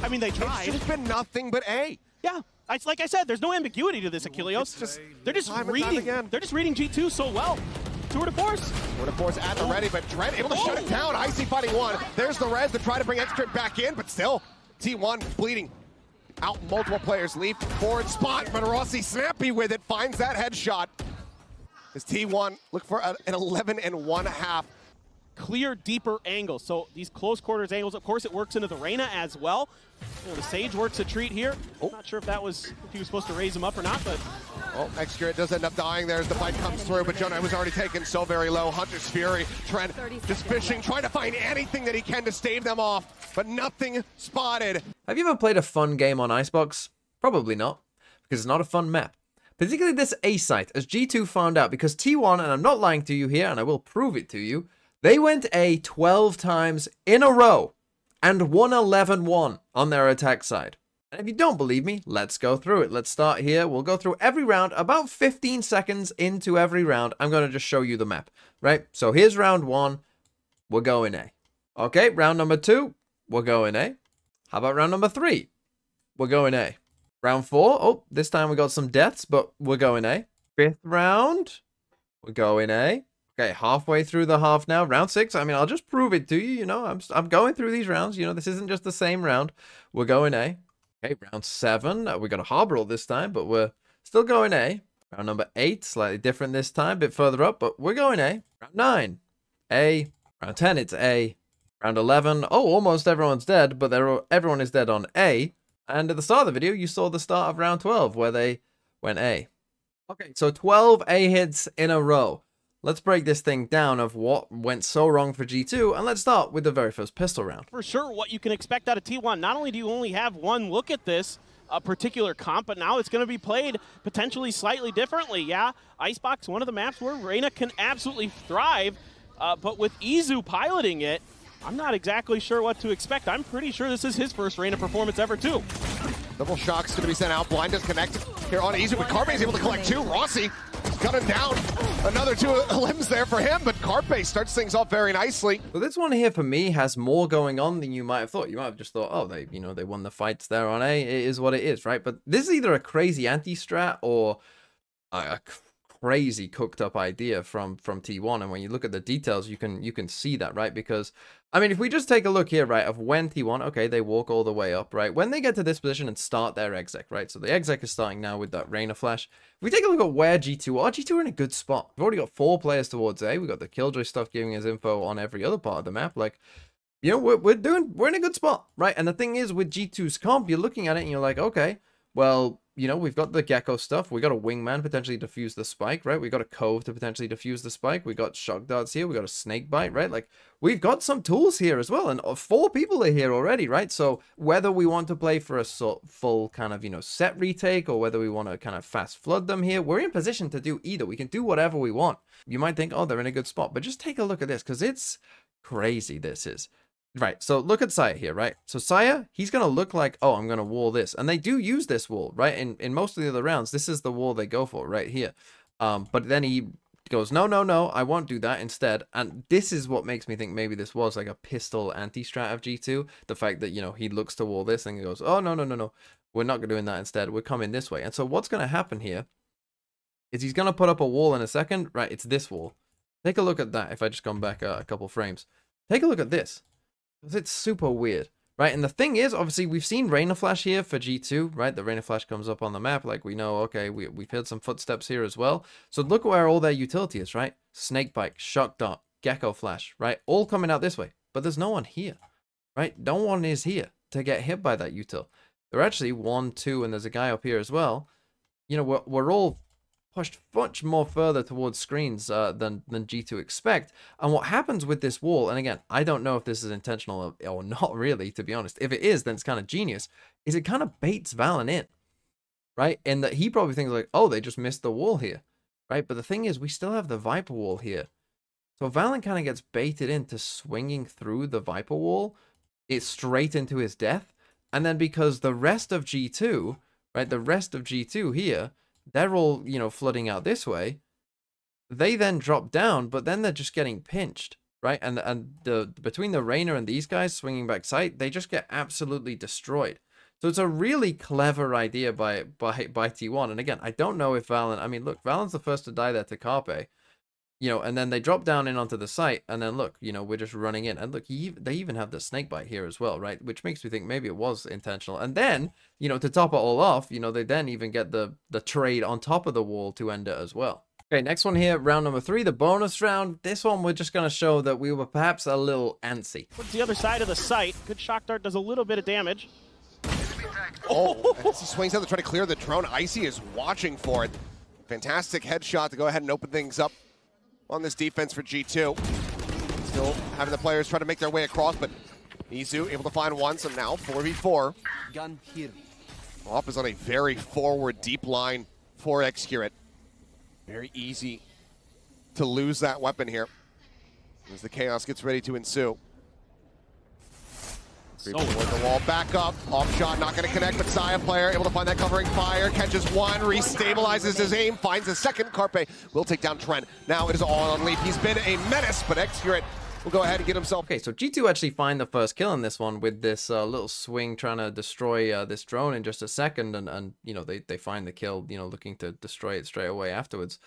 I mean, they tried. It's just been nothing but A. Yeah, it's like I said, there's no ambiguity to this, Achilleos. They're just reading. They're just reading G2 so well. Tour de Force. Tour de Force at the ready, but Dread able to shut it down. Icy fighting one. There's the res to try to bring Xcrypt back in, but still, T1 bleeding out. Multiple players leave forward spot, but Rossi snappy with it, finds that headshot. As T1 look for an 11.5. Clear, deeper angles. So these close quarters angles, of course, it works into the Reyna as well. You know, the Sage works a treat here. Not sure if that was, if he was supposed to raise him up or not, but. Oh, Xcrypt does end up dying there as the fight comes through, but Jonah was already taken so very low. Hunter's Fury, Trent just fishing, trying to find anything that he can to stave them off, but nothing spotted. Have you ever played a fun game on Icebox? Probably not, because it's not a fun map. Particularly this A site, as G2 found out, because T1, and I'm not lying to you here, and I will prove it to you, they went A 12 times in a row and won 11-1 on their attack side. And if you don't believe me, let's go through it. Let's start here. We'll go through every round. About 15 seconds into every round, I'm going to just show you the map, right? So here's round 1. We're going A. Okay, round number 2. We're going A. How about round number 3? We're going A. Round 4. Oh, this time we got some deaths, but we're going A. 5th round. We're going A. Okay, halfway through the half now. Round 6. I mean, I'll just prove it to you. You know, I'm going through these rounds. You know, this isn't just the same round. We're going A. Okay, round 7. We got a harbor roll this time, but we're still going A. Round number 8. Slightly different this time. A bit further up, but we're going A. Round 9. A. Round 10, it's A. Round 11. Oh, almost everyone's dead, but everyone is dead on A. And at the start of the video, you saw the start of round 12, where they went A. Okay, so 12 A hits in a row. Let's break this thing down of what went so wrong for G2, and let's start with the very first pistol round. For sure, what you can expect out of T1, not only do you only have one look at this particular comp, but now it's going to be played potentially slightly differently. Yeah, Icebox, one of the maps where Reyna can absolutely thrive, but with Izu piloting it, I'm not exactly sure what to expect. I'm pretty sure this is his first Reyna performance ever, too. Double shock's going to be sent out. Blind disconnected here on Izu, but Carpe is able to collect 2. Rossi cutting down another 2 limbs there for him, but Carpe starts things off very nicely. So this one here for me has more going on than you might have thought. You might have just thought, oh, they won the fights there on A. It is what it is, right? But this is either a crazy anti-strat or a crazy cooked up idea from T1, and when you look at the details, you can see that, right? Because I mean, if we just take a look here, right, of when T1, okay, they walk all the way up, right? When they get to this position and start their exec, right? So the exec is starting now with that Reyna flash. If we take a look at where G2 are, G2 are in a good spot. We've already got 4 players towards A. We've got the Killjoy stuff giving us info on every other part of the map. Like, you know, we're in a good spot, right? And the thing is, with G2's comp, you're looking at it and you're like, okay, well, you know, we've got the Gecko stuff. We got a Wingman potentially defuse the spike, right? We got a Cove to potentially defuse the spike. We got Shock Darts here. We got a Snake Bite, right? Like, we've got some tools here as well. And 4 people are here already, right? So whether we want to play for a full kind of, you know, set retake, or whether we want to kind of fast flood them here, we're in position to do either. We can do whatever we want. You might think, oh, they're in a good spot. But just take a look at this, because it's crazy, this is. Right, so look at Saya here, right? So Saya, he's going to look like, oh, I'm going to wall this. And they do use this wall, right? In most of the other rounds, this is the wall they go for right here. But then he goes, no, I won't do that instead. And this is what makes me think maybe this was like a pistol anti-strat of G2. The fact that, you know, he looks to wall this and he goes, oh, no. We're not doing that instead. We're coming this way. And so what's going to happen here is he's going to put up a wall in a second. Right, it's this wall. Take a look at that if I just come back a couple frames. Take a look at this. It's super weird, right? And the thing is, obviously, we've seen Reyna Flash here for G2, right? The Reyna Flash comes up on the map. Like, we know, okay, we've heard some footsteps here as well. So look where all their utility is, right? Snakebite, Shock Dart, Gecko Flash, right? All coming out this way. But there's no one here, right? No one is here to get hit by that util. They're actually 1, 2, and there's a guy up here as well. You know, we're all pushed much more further towards screens than G2 expect. And what happens with this wall, and again, I don't know if this is intentional or not really, to be honest. If it is, then it's kind of genius, is it kind of baits Valen in, right? And that he probably thinks like, oh, they just missed the wall here, right? But the thing is, we still have the Viper wall here. So Valen kind of gets baited into swinging through the Viper wall, it's straight into his death. And then because the rest of G2, right, the rest of G2 here, they're all, you know, flooding out this way. They then drop down, but then they're just getting pinched, right? And the between the Reyna and these guys swinging back sight, they just get absolutely destroyed. So it's a really clever idea by T1. And again, I don't know if Valen, I mean, look, Valen's the first to die there to Carpe, you know, and then they drop down in onto the site, and then look, you know, we're just running in. And look, they even have the snake bite here as well, right? Which makes me think maybe it was intentional. And then, you know, to top it all off, you know, they then even get the trade on top of the wall to end it as well. Okay, next one here, round number 3, the bonus round. This one, we're just going to show that we were perhaps a little antsy. Towards the other side of the site. Good shock dart does a little bit of damage. Oh, as he swings out to try to clear the drone, Icy is watching for it. Fantastic headshot to go ahead and open things up on this defense for G2. Still having the players try to make their way across, but Izu able to find one, so now 4v4. Gun here. Off is on a very forward, deep line for Xcurate. Very easy to lose that weapon here as the chaos gets ready to ensue. Toward the wall, back up, off shot, not going to connect, but Saya player able to find that covering fire, catches one, restabilizes his aim, finds a second. Carpe will take down Trent. Now it is all on Leaf. He's been a menace, but Xcurate will go ahead and get himself. Okay, so G2 actually find the first kill in this one with this little swing trying to destroy this drone in just a second, and you know, they find the kill, you know, looking to destroy it straight away afterwards.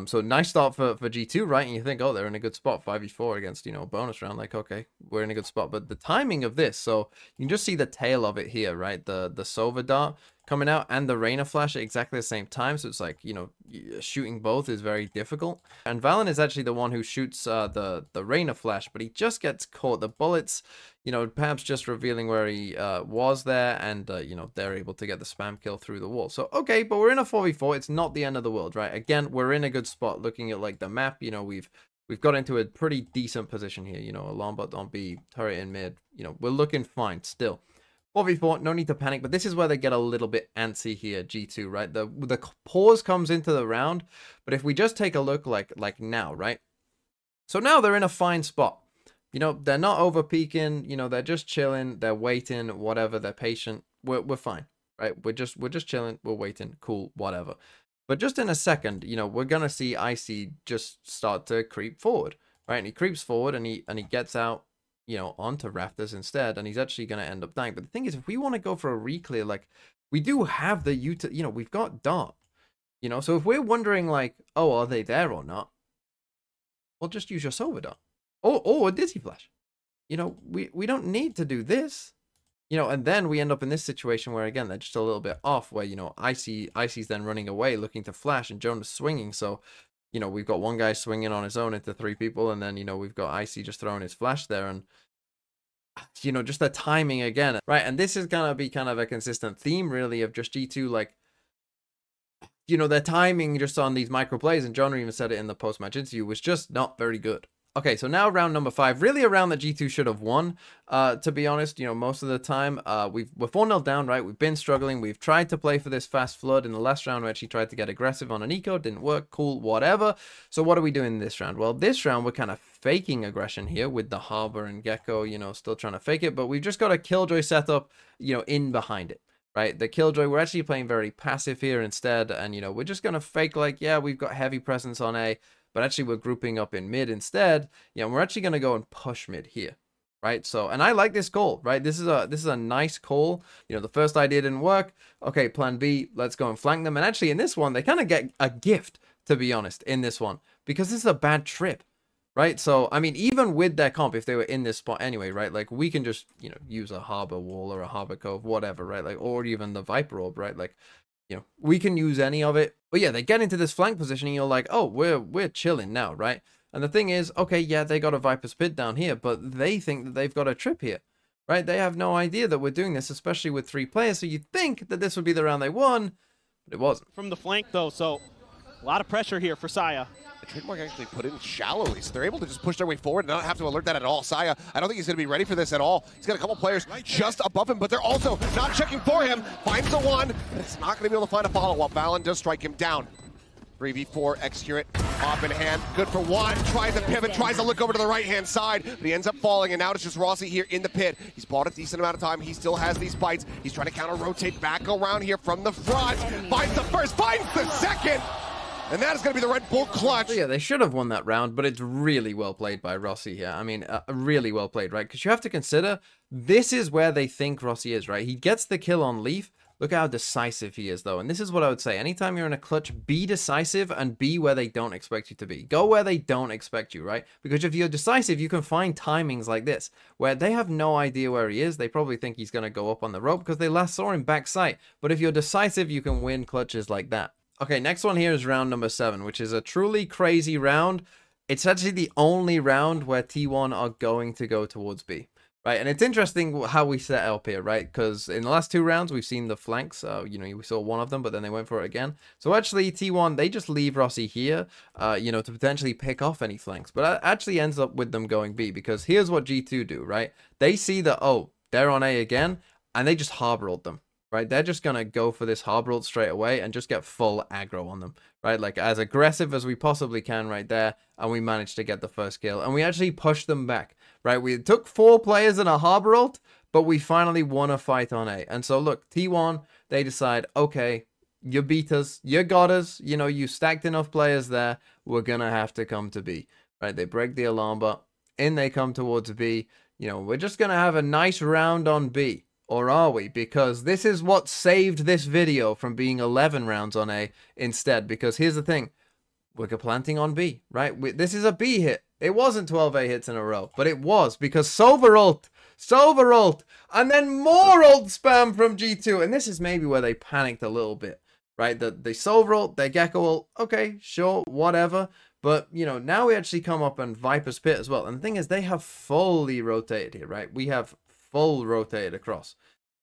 So nice start for G2, right? And you think, oh, they're in a good spot, 5v4 against, you know, a bonus round. Like, okay, we're in a good spot. But the timing of this, so you can just see the tail of it here, right? The Sova dart coming out and the Reyna flash at exactly the same time. So it's like, you know, shooting both is very difficult. And Valen is actually the one who shoots the Reyna flash, but he just gets caught. The bullets, you know, perhaps just revealing where he was there, and, you know, they're able to get the spam kill through the wall. So, okay, but we're in a 4v4. It's not the end of the world, right? Again, we're in a good spot. Looking at, like, the map, you know, we've got into a pretty decent position here. You know, alarm bot on B, turret in mid. You know, we're looking fine still. 4v4, no need to panic, but this is where they get a little bit antsy here, G2, right? The pause comes into the round, but if we just take a look like now, right? So now they're in a fine spot. You know, they're not over peaking, you know, they're just chilling, they're waiting, whatever, they're patient. We're fine, right? We're just chilling, we're waiting, cool, whatever. But just in a second, you know, we're gonna see Icy just start to creep forward, right? And he creeps forward and he gets out, you know, onto Raptors instead, and he's actually going to end up dying. But the thing is, if we want to go for a reclear, like, we do have the you know, we've got Dart, you know, so if we're wondering, like, oh, are they there or not, well, just use your Sova dart or a Dizzy Flash. You know, we don't need to do this, you know, and then we end up in this situation where, again, they're just a little bit off, where, you know, Icy's then running away looking to flash, and Jonas swinging, so, you know, we've got one guy swinging on his own into 3 people, and then, you know, we've got Icy just throwing his flash there, and, you know, just the timing again, right? And this is going to be kind of a consistent theme, really, of just G2, like, you know, their timing just on these micro plays, and John even said it in the post-match interview, was just not very good. Okay, so now round number 5, really a round that G2 should have won, to be honest, you know, most of the time. We're 4-0 down, right? We've been struggling. We've tried to play for this fast flood. In the last round, we actually tried to get aggressive on an eco. Didn't work. Cool, whatever. So what are we doing in this round? Well, this round, we're kind of faking aggression here with the Harbor and Gecko, you know, still trying to fake it. But we've just got a Killjoy setup, you know, in behind it. Right, the Killjoy, we're actually playing very passive here instead, and, you know, we're just going to fake, like, yeah, we've got heavy presence on A, but actually we're grouping up in mid instead. Yeah, we're actually going to go and push mid here, right? So, and I like this call, right? This is a nice call. You know, the first idea didn't work. Okay, plan B, let's go and flank them. And actually in this one, they kind of get a gift, to be honest, in this one, because this is a bad trip. Right, so, I mean, even with their comp, if they were in this spot anyway, right, like, we can just, you know, use a Harbor Wall or a Harbor Cove, whatever, right, like, or even the Viper Orb, right, like, you know, we can use any of it. But yeah, they get into this flank position, and you're like, oh, we're chilling now, right? And the thing is, okay, yeah, they got a Viper's Pit down here, but they think that they've got a trip here, right? They have no idea that we're doing this, especially with 3 players, so you'd think that this would be the round they won, but it wasn't. From the flank, though, so a lot of pressure here for Saya. The trademark actually put in shallowly, so they're able to just push their way forward and not have to alert that at all. Saya, I don't think he's going to be ready for this at all. He's got a couple players just above him, but they're also not checking for him. Finds the one, but it's not going to be able to find a follow-up. Valen does strike him down. 3v4, Xcurate off in hand. Good for one. Tries to pivot, tries to look over to the right-hand side, but he ends up falling, and now it's just Rossi here in the pit. He's bought a decent amount of time. He still has these bites. He's trying to counter-rotate back around here from the front. Finds the first, finds the second! And that is going to be the Red Bull clutch. So yeah, they should have won that round, but it's really well played by Rossi here. I mean, really well played, right? Because you have to consider, this is where they think Rossi is, right? He gets the kill on Leaf. Look how decisive he is, though. And this is what I would say. Anytime you're in a clutch, be decisive and be where they don't expect you to be. Go where they don't expect you, right? Because if you're decisive, you can find timings like this, where they have no idea where he is. They probably think he's going to go up on the rope because they last saw him backside. But if you're decisive, you can win clutches like that. Okay, next one here is round number 7, which is a truly crazy round. It's actually the only round where T1 are going to go towards B. Right, and it's interesting how we set up here, right? Because in the last 2 rounds, we've seen the flanks. You know, we saw one of them, but then they went for it again. So actually, T1, they just leave Rossi here, you know, to potentially pick off any flanks. But it actually ends up with them going B, because here's what G2 do, right? They see that, oh, they're on A again, and they just harbor ult them, right? They're just going to go for this harbor ult straight away and just get full aggro on them, right? Like, as aggressive as we possibly can right there, and we managed to get the first kill. And we actually pushed them back. Right, we took 4 players in a harbor ult, but we finally won a fight on A. And so look, T1, they decide, okay, you beat us, you got us, you know, you stacked enough players there, we're gonna have to come to B. Right, they break the alarm, but in they come towards B. You know, we're just gonna have a nice round on B. Or are we? Because this is what saved this video from being 11 rounds on A instead. Because here's the thing, we're planting on B, right? This is a B hit. It wasn't 12 A hits in a row, but it was because Sova ult, and then more ult spam from G2. And this is maybe where they panicked a little bit, right? They Sova ult, they Gekko ult, okay, sure, whatever. But, you know, now we actually come up on Viper's Pit as well. And the thing is, they have fully rotated here, right? We have full rotated across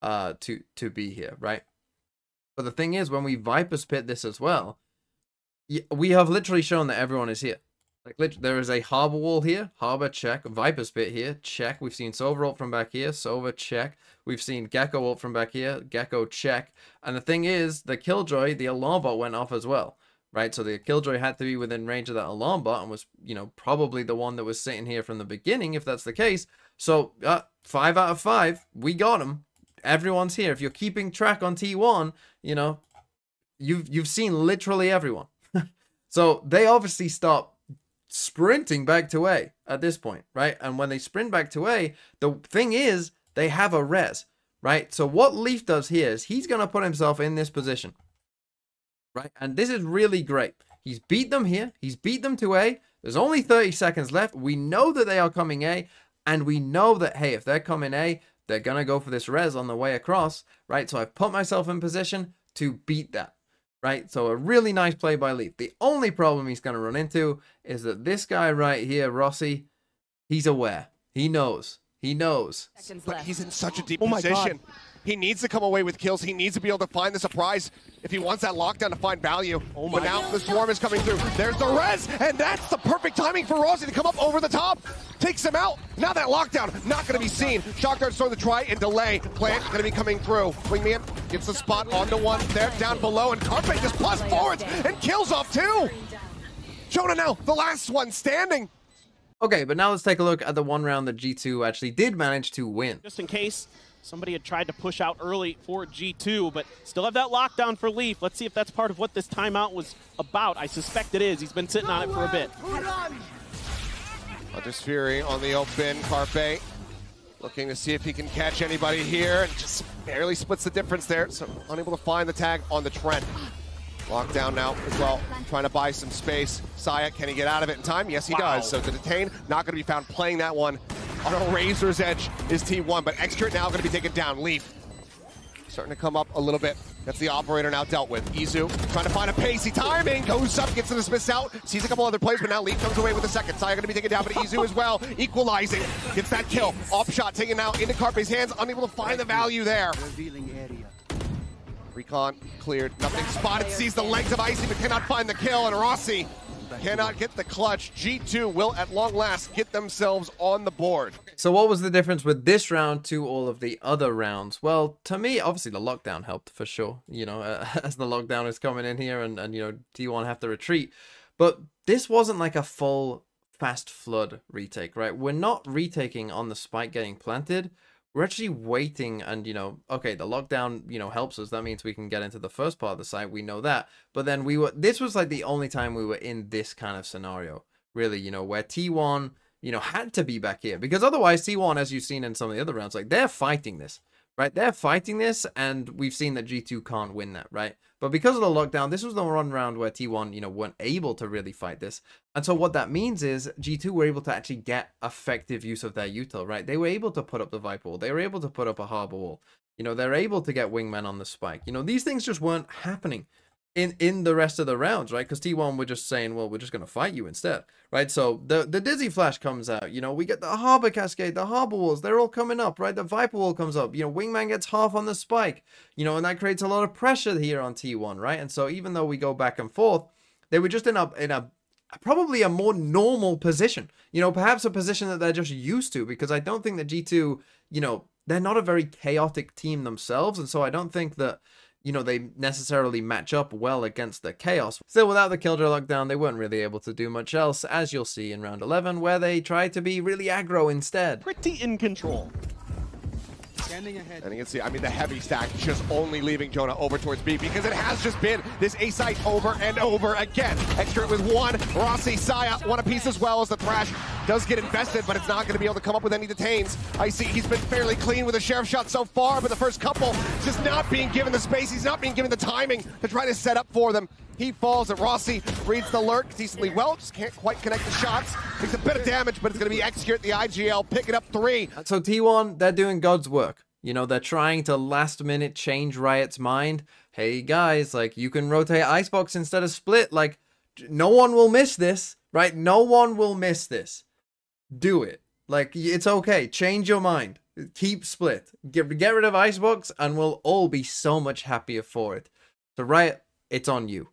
to be here, right? But the thing is, when we Viper's Pit this as well, we have literally shown that everyone is here. Like, there is a harbor wall here, harbor check, Viper's Pit here, check. We've seen Sova ult from back here, Sova check. We've seen Gekko ult from back here, Gekko check. And the thing is, the Killjoy, the alarm bot went off as well, right? So the Killjoy had to be within range of that alarm bot and was, you know, probably the one that was sitting here from the beginning, if that's the case. So 5 out of 5, we got him. Everyone's here. If you're keeping track on T1, you know, you've seen literally everyone. So they obviously stop sprinting back to A at this point, right? And when they sprint back to A, the thing is, they have a res, right? So what Leaf does here is he's going to put himself in this position, right? And this is really great. He's beat them here. He's beat them to A. There's only 30 seconds left. We know that they are coming A, and we know that, hey, if they're coming A, they're going to go for this res on the way across, right? So I've put myself in position to beat that. Right, so a really nice play by Leaf. The only problem he's going to run into is that this guy right here, Rossi, he's aware. He knows. He knows. But he's in such a deep position. He needs to come away with kills. He needs to be able to find the surprise if he wants that lockdown to find value. But now the swarm is coming through. There's the res, and that's the perfect timing for Rossi to come up over the top. Takes him out. Now that lockdown, not going to be seen. Shockdart's throwing the try and delay. Plant going to be coming through. Wingman gets the spot onto one. There, down below, and Carpe just plus forwards and kills off 2. Jonah now, the last one standing. Okay, but now let's take a look at the one round that G2 actually did manage to win. Just in case somebody had tried to push out early for G2, but still have that lockdown for Leaf. Let's see if that's part of what this timeout was about. I suspect it is. He's been sitting on it for a bit. Hunter's Fury on the open. Carpe looking to see if he can catch anybody here, and just barely splits the difference there, so unable to find the tag on the Trent. Lockdown now as well, trying to buy some space. Saya, can he get out of it in time? Yes, he does. So to detain, not going to be found playing that one. On a razor's edge is T1, but Extra now going to be taken down. Leaf starting to come up a little bit. That's the operator now dealt with. Izu trying to find a pacey timing, goes up, gets the dismiss out, sees a couple other players, but now Leaf comes away with the second. Saya going to be taken down, but Izu as well, equalizing, gets that kill. Off shot taken out into Carpe's hands, unable to find the value there. Recon cleared, nothing spotted, sees the legs of Icy, but cannot find the kill, and Rossi cannot get the clutch. G2 will at long last get themselves on the board. So what was the difference with this round to all of the other rounds? Well, to me, obviously the lockdown helped for sure, you know, as the lockdown is coming in here and you know, T1 have to retreat. But this wasn't like a full fast flood retake, right? We're not retaking on the spike getting planted. we're actually waiting, and okay, the lockdown helps us. That means we can get into the first part of the site, we know that. But then this was like the only time we were in this kind of scenario, really, where T1 had to be back here, because otherwise T1, as you've seen in some of the other rounds, like, they're fighting this, right? They're fighting this, and we've seen that G2 can't win that, right? But because of the lockdown, this was the one round where T1, weren't able to really fight this. And so what that means is G2 were able to actually get effective use of their util, right? They were able to put up the Viper wall. They were able to put up a Harbor wall. They're able to get Wingman on the spike. These things just weren't happening in the rest of the rounds, right? Because T1 were just saying, well, we're just going to fight you instead, right? So the Dizzy Flash comes out, we get the Harbor Cascade, the Harbor Walls, they're all coming up, right? The Viper Wall comes up, Wingman gets half on the spike, and that creates a lot of pressure here on T1, right? And so even though we go back and forth, they were just in a probably a more normal position, perhaps a position that they're just used to, because I don't think that G2, they're not a very chaotic team themselves, and so I don't think that they necessarily match up well against the chaos. Still, without the Killjoy lockdown, they weren't really able to do much else, as you'll see in round 11, where they tried to be really aggro instead. Pretty in control. Ahead. And you can see, the heavy stack just only leaving Jonah over towards B, because it has just been this A site over and over again. Extra with one, Rossi, Saya, one apiece as well, as the Thrash does get invested, but it's not going to be able to come up with any detains. Icy, he's been fairly clean with a Sheriff shot so far, but the first couple just not being given the space, he's not being given the timing to try to set up for them. He falls, and Rossi reads the lurk decently well, just can't quite connect the shots. Takes a bit of damage, but it's going to be Execute at the IGL, picking up 3. So T1, they're doing God's work. They're trying to last minute change Riot's mind. Hey guys, like, you can rotate Icebox instead of Split. Like, no one will miss this, right? No one will miss this. Do it. Like, it's okay. Change your mind. Keep Split. Get rid of Icebox, and we'll all be so much happier for it. So Riot, it's on you.